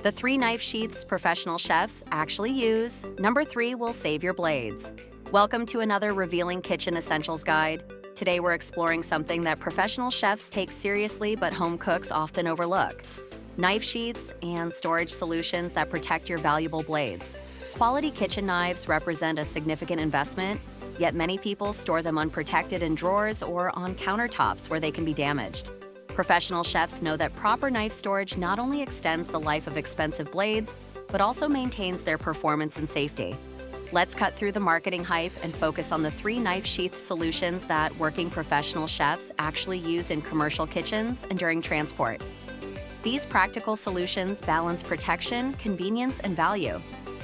The 3 knife sheaths professional chefs actually use. Number 3 will save your blades. Welcome to another revealing kitchen essentials guide. Today we're exploring something that professional chefs take seriously but home cooks often overlook: knife sheaths and storage solutions that protect your valuable blades. Quality kitchen knives represent a significant investment, yet many people store them unprotected in drawers or on countertops where they can be damaged. Professional chefs know that proper knife storage not only extends the life of expensive blades, but also maintains their performance and safety. Let's cut through the marketing hype and focus on the 3 knife sheath solutions that working professional chefs actually use in commercial kitchens and during transport. These practical solutions balance protection, convenience, and value.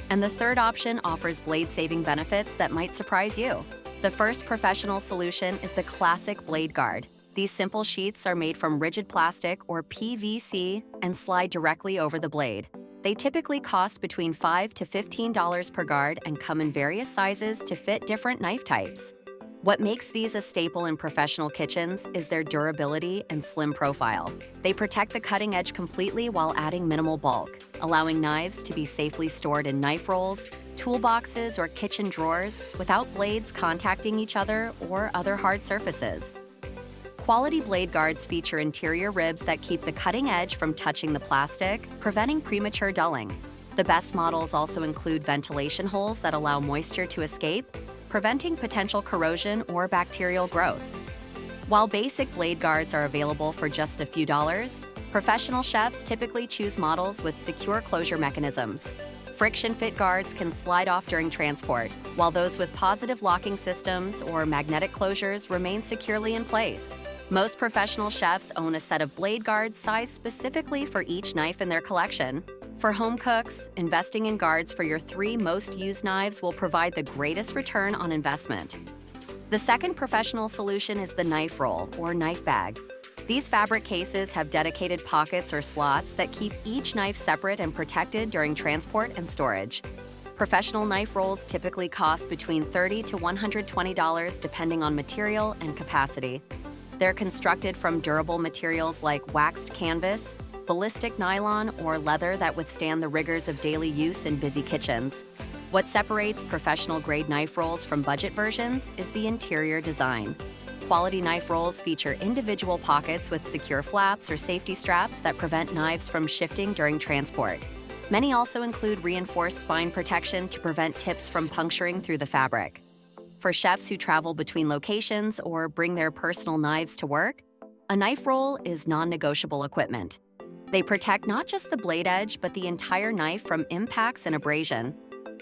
And the third option offers blade-saving benefits that might surprise you. The first professional solution is the classic blade guard. These simple sheaths are made from rigid plastic or PVC and slide directly over the blade. They typically cost between $5 to $15 per guard and come in various sizes to fit different knife types. What makes these a staple in professional kitchens is their durability and slim profile. They protect the cutting edge completely while adding minimal bulk, allowing knives to be safely stored in knife rolls, toolboxes, or kitchen drawers without blades contacting each other or other hard surfaces. Quality blade guards feature interior ribs that keep the cutting edge from touching the plastic, preventing premature dulling. The best models also include ventilation holes that allow moisture to escape, preventing potential corrosion or bacterial growth. While basic blade guards are available for just a few dollars, professional chefs typically choose models with secure closure mechanisms. Friction fit guards can slide off during transport, while those with positive locking systems or magnetic closures remain securely in place. Most professional chefs own a set of blade guards sized specifically for each knife in their collection. For home cooks, investing in guards for your 3 most used knives will provide the greatest return on investment. The second professional solution is the knife roll or knife bag. These fabric cases have dedicated pockets or slots that keep each knife separate and protected during transport and storage. Professional knife rolls typically cost between $30 to $120 depending on material and capacity. They're constructed from durable materials like waxed canvas, ballistic nylon, or leather that withstand the rigors of daily use in busy kitchens. What separates professional-grade knife rolls from budget versions is the interior design. Quality knife rolls feature individual pockets with secure flaps or safety straps that prevent knives from shifting during transport. Many also include reinforced spine protection to prevent tips from puncturing through the fabric. For chefs who travel between locations or bring their personal knives to work, a knife roll is non-negotiable equipment. They protect not just the blade edge, but the entire knife from impacts and abrasion.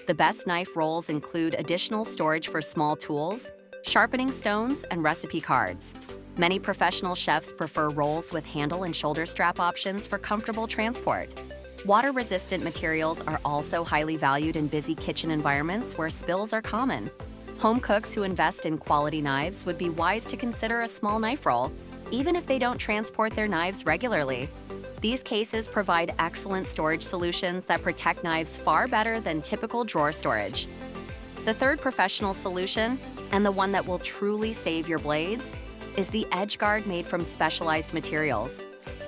The best knife rolls include additional storage for small tools, sharpening stones, and recipe cards. Many professional chefs prefer rolls with handle and shoulder strap options for comfortable transport. Water-resistant materials are also highly valued in busy kitchen environments where spills are common. Home cooks who invest in quality knives would be wise to consider a small knife roll, even if they don't transport their knives regularly. These cases provide excellent storage solutions that protect knives far better than typical drawer storage. The third professional solution, and the one that will truly save your blades, is the edge guard made from specialized materials.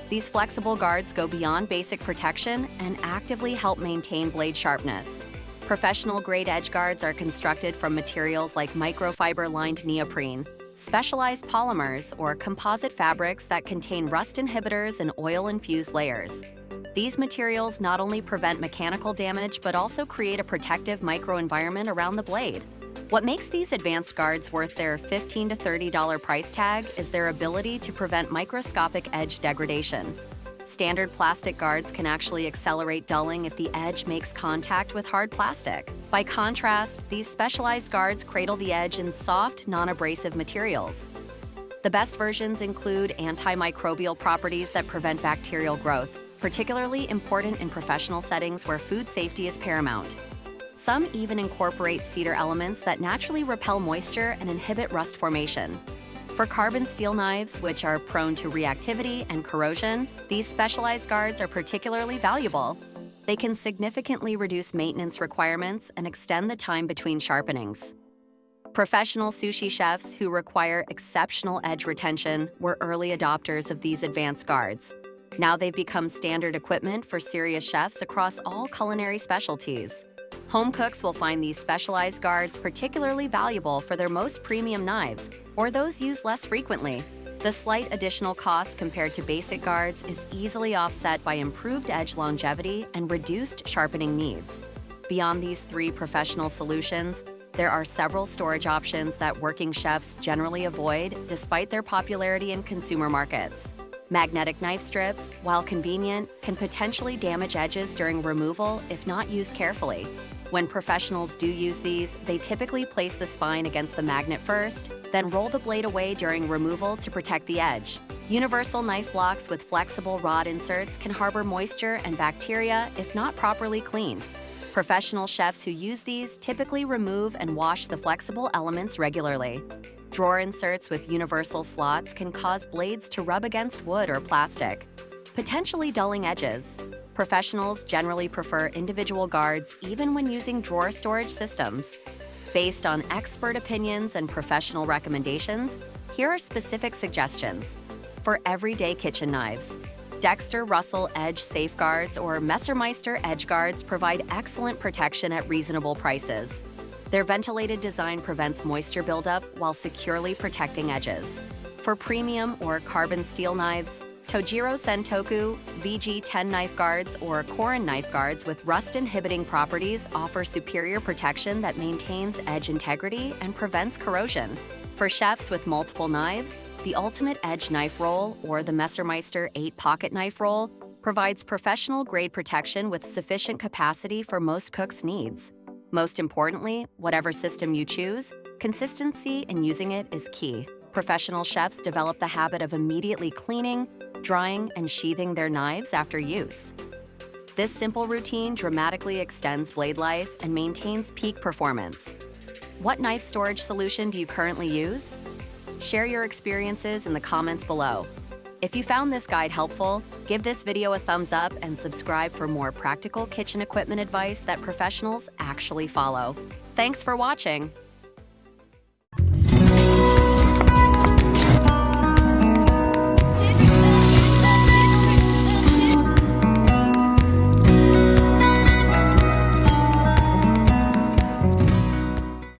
These flexible guards go beyond basic protection and actively help maintain blade sharpness. Professional-grade edge guards are constructed from materials like microfiber-lined neoprene, specialized polymers, or composite fabrics that contain rust inhibitors and oil-infused layers. These materials not only prevent mechanical damage but also create a protective microenvironment around the blade. What makes these advanced guards worth their $15 to $30 price tag is their ability to prevent microscopic edge degradation. Standard plastic guards can actually accelerate dulling if the edge makes contact with hard plastic. By contrast, these specialized guards cradle the edge in soft, non-abrasive materials. The best versions include antimicrobial properties that prevent bacterial growth, particularly important in professional settings where food safety is paramount. Some even incorporate cedar elements that naturally repel moisture and inhibit rust formation. For carbon steel knives, which are prone to reactivity and corrosion, these specialized guards are particularly valuable. They can significantly reduce maintenance requirements and extend the time between sharpenings. Professional sushi chefs who require exceptional edge retention were early adopters of these advanced guards. Now they've become standard equipment for serious chefs across all culinary specialties. Home cooks will find these specialized guards particularly valuable for their most premium knives or those used less frequently. The slight additional cost compared to basic guards is easily offset by improved edge longevity and reduced sharpening needs. Beyond these three professional solutions, there are several storage options that working chefs generally avoid despite their popularity in consumer markets. Magnetic knife strips, while convenient, can potentially damage edges during removal if not used carefully. When professionals do use these, they typically place the spine against the magnet first, then roll the blade away during removal to protect the edge. Universal knife blocks with flexible rod inserts can harbor moisture and bacteria if not properly cleaned. Professional chefs who use these typically remove and wash the flexible elements regularly. Drawer inserts with universal slots can cause blades to rub against wood or plastic, potentially dulling edges. Professionals generally prefer individual guards even when using drawer storage systems. Based on expert opinions and professional recommendations, here are specific suggestions. For everyday kitchen knives, Dexter Russell Edge Safeguards or Messermeister Edge Guards provide excellent protection at reasonable prices. Their ventilated design prevents moisture buildup while securely protecting edges. For premium or carbon steel knives, Tojiro Sentoku VG10 knife guards or Korin knife guards with rust-inhibiting properties offer superior protection that maintains edge integrity and prevents corrosion. For chefs with multiple knives, the Ultimate Edge Knife Roll or the Messermeister 8-Pocket Knife Roll provides professional-grade protection with sufficient capacity for most cooks' needs. Most importantly, whatever system you choose, consistency in using it is key. Professional chefs develop the habit of immediately cleaning, drying, and sheathing their knives after use. This simple routine dramatically extends blade life and maintains peak performance. What knife storage solution do you currently use? Share your experiences in the comments below. If you found this guide helpful, give this video a thumbs up and subscribe for more practical kitchen equipment advice that professionals actually follow. Thanks for watching.